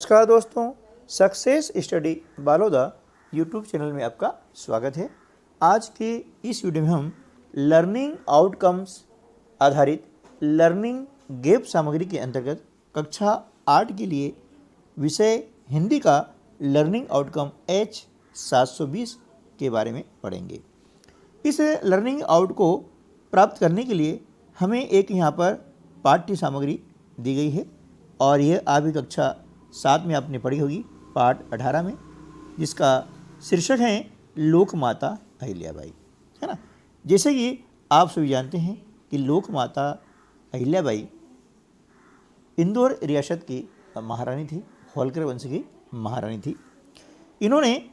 नमस्कार दोस्तों, success study Baloda YouTube channel में आपका स्वागत है। आज के इस वीडियो में हम लर्निंग आउटकम्स आधारित लर्निंग गैप सामग्री के अंतर्गत कक्षा 8 के लिए विषय हिंदी का लर्निंग आउटकम H720 के बारे में पढ़ेंगे। इस लर्निंग आउट को प्राप्त करने के लिए हमें एक यहाँ पर पाठ्य सामग्री दी गई है और यह आपकी कक्षा 7 में आपने पढ़ी होगी, पाठ 18 में, जिसका शीर्षक है लोक माता अहिल्याबाई, है ना। जैसे कि आप सभी जानते हैं कि लोक माता अहिल्याबाई इंदौर रियासत की महारानी थी, होलकर वंश की महारानी थी। इन्होंने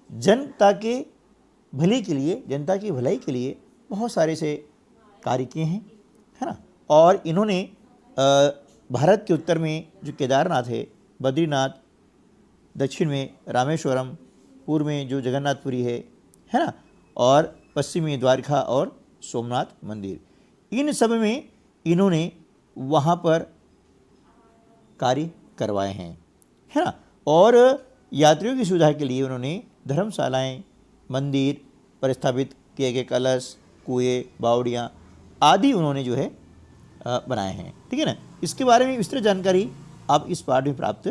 जनता के भले के लिए, जनता की भलाई के लिए बहुत सारे से कार्य किए हैं, है ना। और इन्होंने भारत के उत्तर में जो केदारनाथ है, बद्रीनाथ, दक्षिण में रामेश्वरम, पूर्व में जो जगन्नाथपुरी है ना, और पश्चिम में द्वारका और सोमनाथ मंदिर, इन सब में इन्होंने वहाँ पर कार्य करवाए हैं, है ना। और यात्रियों की सुविधा के लिए उन्होंने धर्मशालाएं, मंदिर पर स्थापित किए गए कलश, कुएँ, बावड़ियाँ आदि उन्होंने जो है बनाए हैं, ठीक है ना। इसके बारे में विस्तृत जानकारी आप इस पाठ में प्राप्त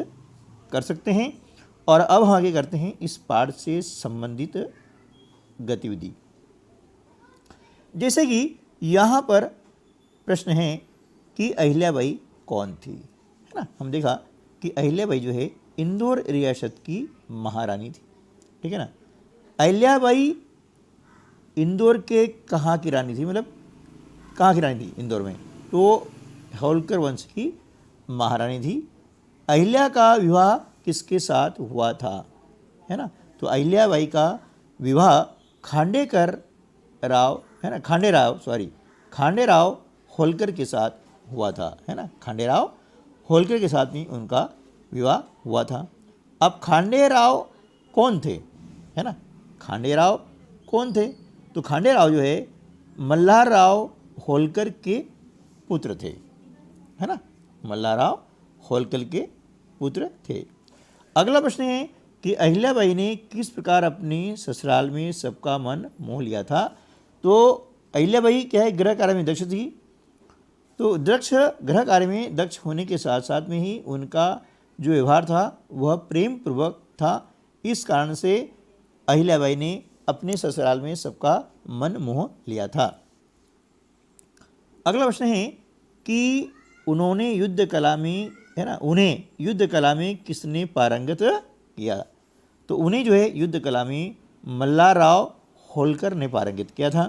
कर सकते हैं। और अब हम आगे करते हैं इस पाठ से संबंधित गतिविधि। जैसे कि यहाँ पर प्रश्न है कि अहिल्याबाई कौन थी, है ना। हम देखा कि अहिल्याबाई जो है इंदौर रियासत की महारानी थी, ठीक है ना। अहिल्याबाई इंदौर के कहाँ की रानी थी, मतलब कहाँ की रानी थी इंदौर में, तो होलकर वंश की महारानी थी। अहिल्या का विवाह किसके साथ हुआ था, है ना। तो अहिल्याबाई का विवाह खांडेकर राव, है ना, खांडेराव होलकर के साथ हुआ था, है ना। खांडेराव होलकर के साथ में उनका विवाह हुआ था। अब खांडेराव कौन थे, है ना, खांडेराव कौन थे, तो खांडेराव जो है मल्हारराव होलकर के पुत्र थे, है ना, मल्हारराव होलकर के पुत्र थे। अगला प्रश्न है कि अहिल्याबाई ने किस प्रकार अपने ससुराल में सबका मन मोह लिया था। तो अहिल्याबाई क्या है, गृह कार्य में दक्ष थी। तो गृह कार्य में दक्ष होने के साथ साथ में ही उनका जो व्यवहार था वह प्रेम पूर्वक था। इस कारण से अहिल्याबाई ने अपने ससुराल में सबका मन मोह लिया था। अगला प्रश्न है कि उन्होंने युद्ध कला में, है ना, उन्हें युद्ध कला में किसने पारंगत किया। तो उन्हें जो है युद्ध कला में मल्हारराव होलकर ने पारंगत किया था।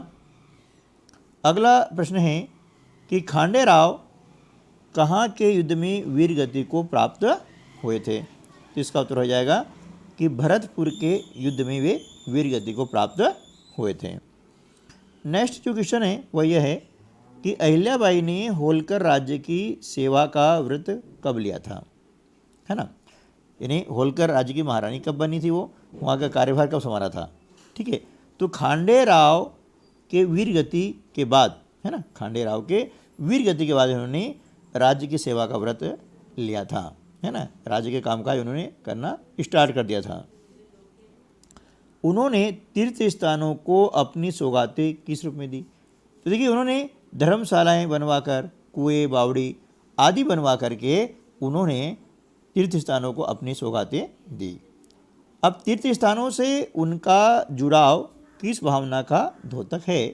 अगला प्रश्न है कि खांडेराव कहाँ के युद्ध में वीर गति को प्राप्त हुए थे। तो इसका उत्तर हो जाएगा कि भरतपुर के युद्ध में वे वीर गति को प्राप्त हुए थे। नेक्स्ट जो क्वेश्चन है वह यह है कि अहिल्याबाई ने होलकर राज्य की सेवा का व्रत कब लिया था, है ना। यानी होलकर राज्य की महारानी कब बनी थी, वो वहाँ का कार्यभार कब संभाला था, ठीक है। तो खांडेराव के वीरगति के बाद, है ना, खांडेराव के वीरगति के बाद उन्होंने राज्य की सेवा का व्रत लिया था, है ना। राज्य के कामकाज उन्होंने करना स्टार्ट कर दिया था। उन्होंने तीर्थ स्थानों को अपनी सौगातें किस रूप में दी। तो देखिए, उन्होंने धर्मशालाएं बनवाकर, कुएं, बावड़ी आदि बनवा करके उन्होंने तीर्थ स्थानों को अपनी सौगातें दी। अब तीर्थ स्थानों से उनका जुड़ाव किस भावना का द्योतक है।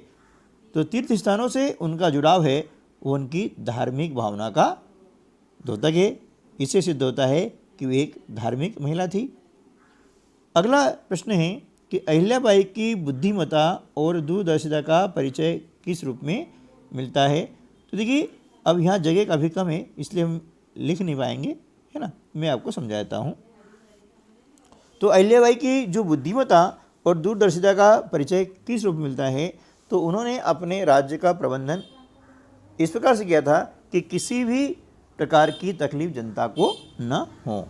तो तीर्थ स्थानों से उनका जुड़ाव है वो उनकी धार्मिक भावना का द्योतक है। इससे सिद्ध होता है कि वे एक धार्मिक महिला थी। अगला प्रश्न है कि अहिल्याबाई की बुद्धिमत्ता और दूरदर्शिता का परिचय किस रूप में मिलता है। तो देखिए, अब यहाँ जगह काफ़ी कम है इसलिए हम लिख नहीं पाएंगे, है ना। मैं आपको समझा देता हूँ। तो अहिल्याबाई की जो बुद्धिमत्ता और दूरदर्शिता का परिचय किस रूप में मिलता है, तो उन्होंने अपने राज्य का प्रबंधन इस प्रकार से किया था कि किसी भी प्रकार की तकलीफ जनता को न हो,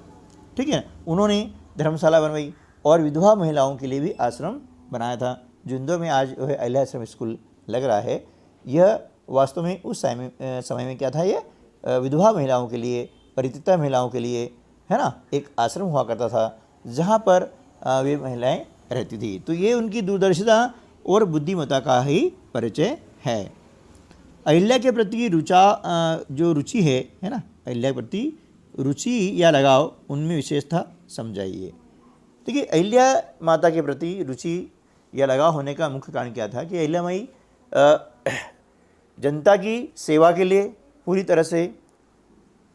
ठीक है। उन्होंने धर्मशाला बनवाई और विधवा महिलाओं के लिए भी आश्रम बनाया था। जो इंदौर में आज जो है अहिल्या आश्रम स्कूल लग रहा है, यह वास्तव में उस समय में क्या था, ये विधवा महिलाओं के लिए, परित्यक्ता महिलाओं के लिए है ना, एक आश्रम हुआ करता था जहाँ पर वे महिलाएं रहती थी। तो ये उनकी दूरदर्शिता और बुद्धिमत्ता का ही परिचय है। अहिल्या के प्रति जो रुचि है ना, अहिल्या के प्रति रुचि या लगाव उनमें विशेषता समझाइए। देखिए, अहिल्या माता के प्रति रुचि या लगाव होने का मुख्य कारण क्या था कि अहिल्या माई जनता की सेवा के लिए पूरी तरह से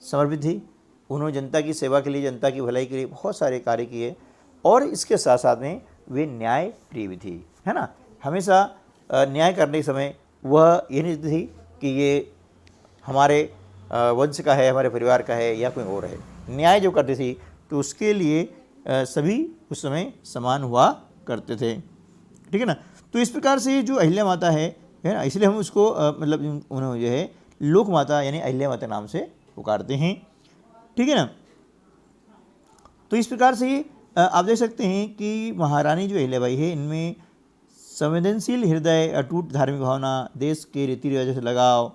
समर्पित थी। उन्होंने जनता की सेवा के लिए, जनता की भलाई के लिए बहुत सारे कार्य किए और इसके साथ साथ में वे न्याय प्रिय भी थी, है ना। हमेशा न्याय करने के समय वह ये नहीं थी कि ये हमारे वंश का है, हमारे परिवार का है या कोई और है। न्याय जो करती थी तो उसके लिए सभी उस समय समान हुआ करते थे, ठीक है ना। तो इस प्रकार से जो अहिल्या माता है ना, इसलिए हम उसको मतलब उन्होंने जो है लोक माता यानी अहिल्या माता नाम से पुकारते हैं, ठीक है ना। तो इस प्रकार से आप देख सकते हैं कि महारानी जो अहिल्याबाई है, इनमें संवेदनशील हृदय, अटूट धार्मिक भावना, देश के रीति रिवाजों से लगाव,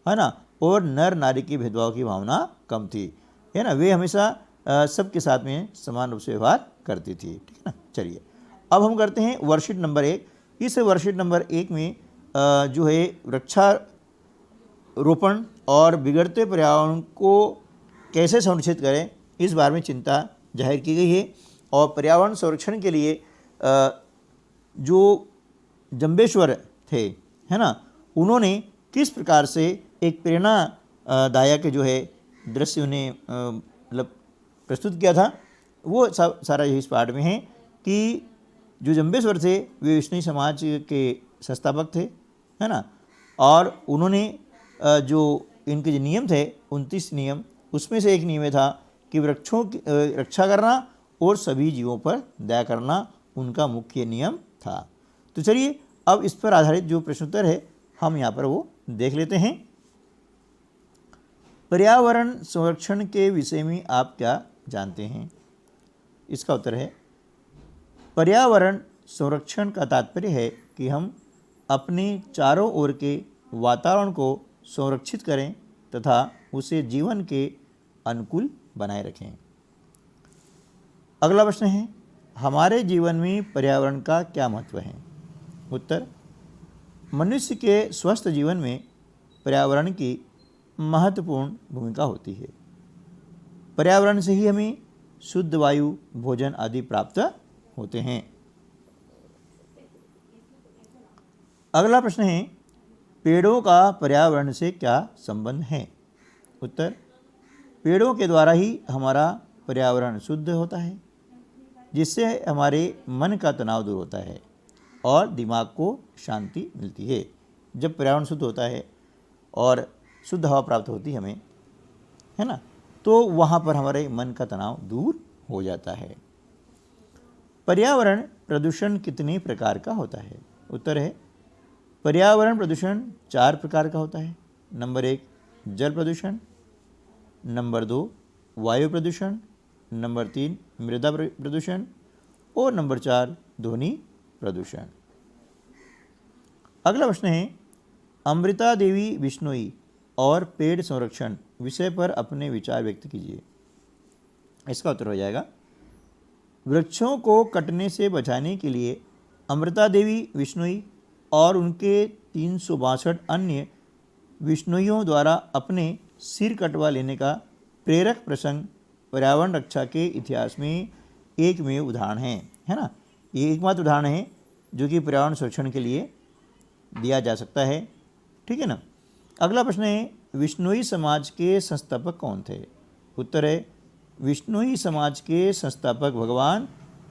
है ना, और नर नारी के भेदभाव की भावना कम थी, है ना। वे हमेशा सबके साथ में समान रूप से व्यवहार करती थी, ठीक है ना। चलिए अब हम करते हैं वर्कशीट नंबर 1। इस वर्कशीट नंबर 1 में जो है वृक्षारोपण और बिगड़ते पर्यावरण को कैसे संरक्षित करें इस बारे में चिंता जाहिर की गई है। और पर्यावरण संरक्षण के लिए जो जंबेश्वर थे, है ना, उन्होंने किस प्रकार से एक प्रेरणादायक जो है दृश्य उन्हें मतलब प्रस्तुत किया था, वो सारा इस पाठ में है कि जो जंबेश्वर थे वे विष्णु समाज के संस्थापक थे, है ना। और उन्होंने जो इनके जो नियम थे 29 नियम, उसमें से एक नियम था कि वृक्षों की रक्षा करना और सभी जीवों पर दया करना उनका मुख्य नियम था। तो चलिए अब इस पर आधारित जो प्रश्नोत्तर है हम यहाँ पर वो देख लेते हैं। पर्यावरण संरक्षण के विषय में आप क्या जानते हैं? इसका उत्तर है पर्यावरण संरक्षण का तात्पर्य है कि हम अपने चारों ओर के वातावरण को संरक्षित करें तथा उसे जीवन के अनुकूल बनाए रखें। अगला प्रश्न है हमारे जीवन में पर्यावरण का क्या महत्व है? उत्तर मनुष्य के स्वस्थ जीवन में पर्यावरण की महत्वपूर्ण भूमिका होती है। पर्यावरण से ही हमें शुद्ध वायु, भोजन आदि प्राप्त होते हैं। अगला प्रश्न है पेड़ों का पर्यावरण से क्या संबंध है? उत्तर पेड़ों के द्वारा ही हमारा पर्यावरण शुद्ध होता है, जिससे हमारे मन का तनाव दूर होता है और दिमाग को शांति मिलती है। जब पर्यावरण शुद्ध होता है और शुद्ध हवा प्राप्त होती है हमें, है ना, तो वहाँ पर हमारे मन का तनाव दूर हो जाता है। पर्यावरण प्रदूषण कितने प्रकार का होता है? उत्तर है पर्यावरण प्रदूषण 4 प्रकार का होता है। नंबर 1 जल प्रदूषण, नंबर 2 वायु प्रदूषण, नंबर 3 मृदा प्रदूषण और नंबर 4 ध्वनि प्रदूषण। अगला प्रश्न है अमृता देवी बिश्नोई और पेड़ संरक्षण विषय पर अपने विचार व्यक्त कीजिए। इसका उत्तर हो जाएगा वृक्षों को कटने से बचाने के लिए अमृता देवी बिश्नोई और उनके 362 अन्य बिश्नोइयों द्वारा अपने सिर कटवा लेने का प्रेरक प्रसंग पर्यावरण रक्षा के इतिहास में एकमेव उदाहरण है ना। ये एकमात्र उदाहरण है जो कि पर्यावरण संरक्षण के लिए दिया जा सकता है, ठीक है ना। अगला प्रश्न है विश्नोई समाज के संस्थापक कौन थे? उत्तर है विश्नोई समाज के संस्थापक भगवान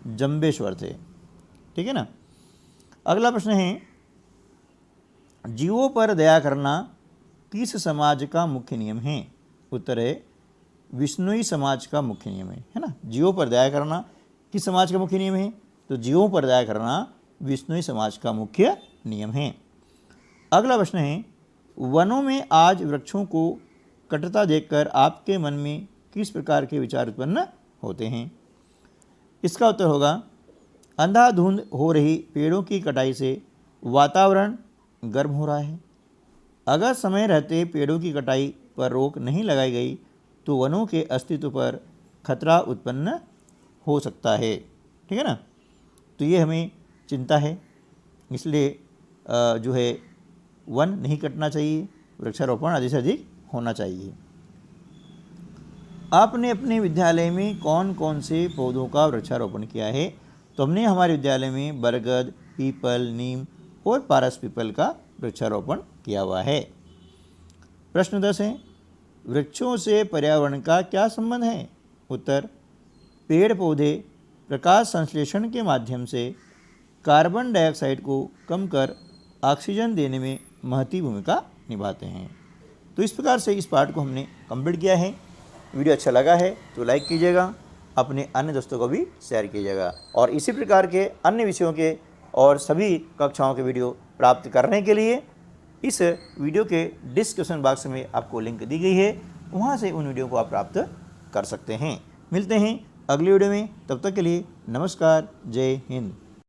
जंबेश्वर थे, ठीक है ना। अगला प्रश्न है जीवों पर दया करना किस समाज का मुख्य नियम है? उत्तर है विश्नोई समाज का मुख्य नियम है ना। जीवों पर दया करना किस समाज का मुख्य नियम है? तो जीवों पर दया करना विश्नोई समाज का मुख्य नियम है। अगला प्रश्न है वनों में आज वृक्षों को कटता देखकर आपके मन में किस प्रकार के विचार उत्पन्न होते हैं? इसका उत्तर होगा अंधाधुंध हो रही पेड़ों की कटाई से वातावरण गर्म हो रहा है। अगर समय रहते पेड़ों की कटाई पर रोक नहीं लगाई गई तो वनों के अस्तित्व पर खतरा उत्पन्न हो सकता है। ठीक है ना, तो ये हमें चिंता है, इसलिए जो है वन नहीं कटना चाहिए, वृक्षारोपण अधिक से अधिक होना चाहिए। आपने अपने विद्यालय में कौन कौन से पौधों का वृक्षारोपण किया है? तो हमने हमारे विद्यालय में बरगद, पीपल, नीम और पारस पीपल का वृक्षारोपण किया हुआ है। प्रश्न 10 है, वृक्षों से पर्यावरण का क्या संबंध है? उत्तर, पेड़ पौधे प्रकाश संश्लेषण के माध्यम से कार्बन डाइऑक्साइड को कम कर ऑक्सीजन देने में महत्वपूर्ण भूमिका निभाते हैं। तो इस प्रकार से इस पार्ट को हमने कंप्लीट किया है। वीडियो अच्छा लगा है तो लाइक कीजिएगा, अपने अन्य दोस्तों को भी शेयर कीजिएगा, और इसी प्रकार के अन्य विषयों के और सभी कक्षाओं के वीडियो प्राप्त करने के लिए इस वीडियो के डिस्क्रिप्शन बॉक्स में आपको लिंक दी गई है, वहाँ से उन वीडियो को आप प्राप्त कर सकते हैं। मिलते हैं अगली वीडियो में, तब तक के लिए नमस्कार, जय हिंद।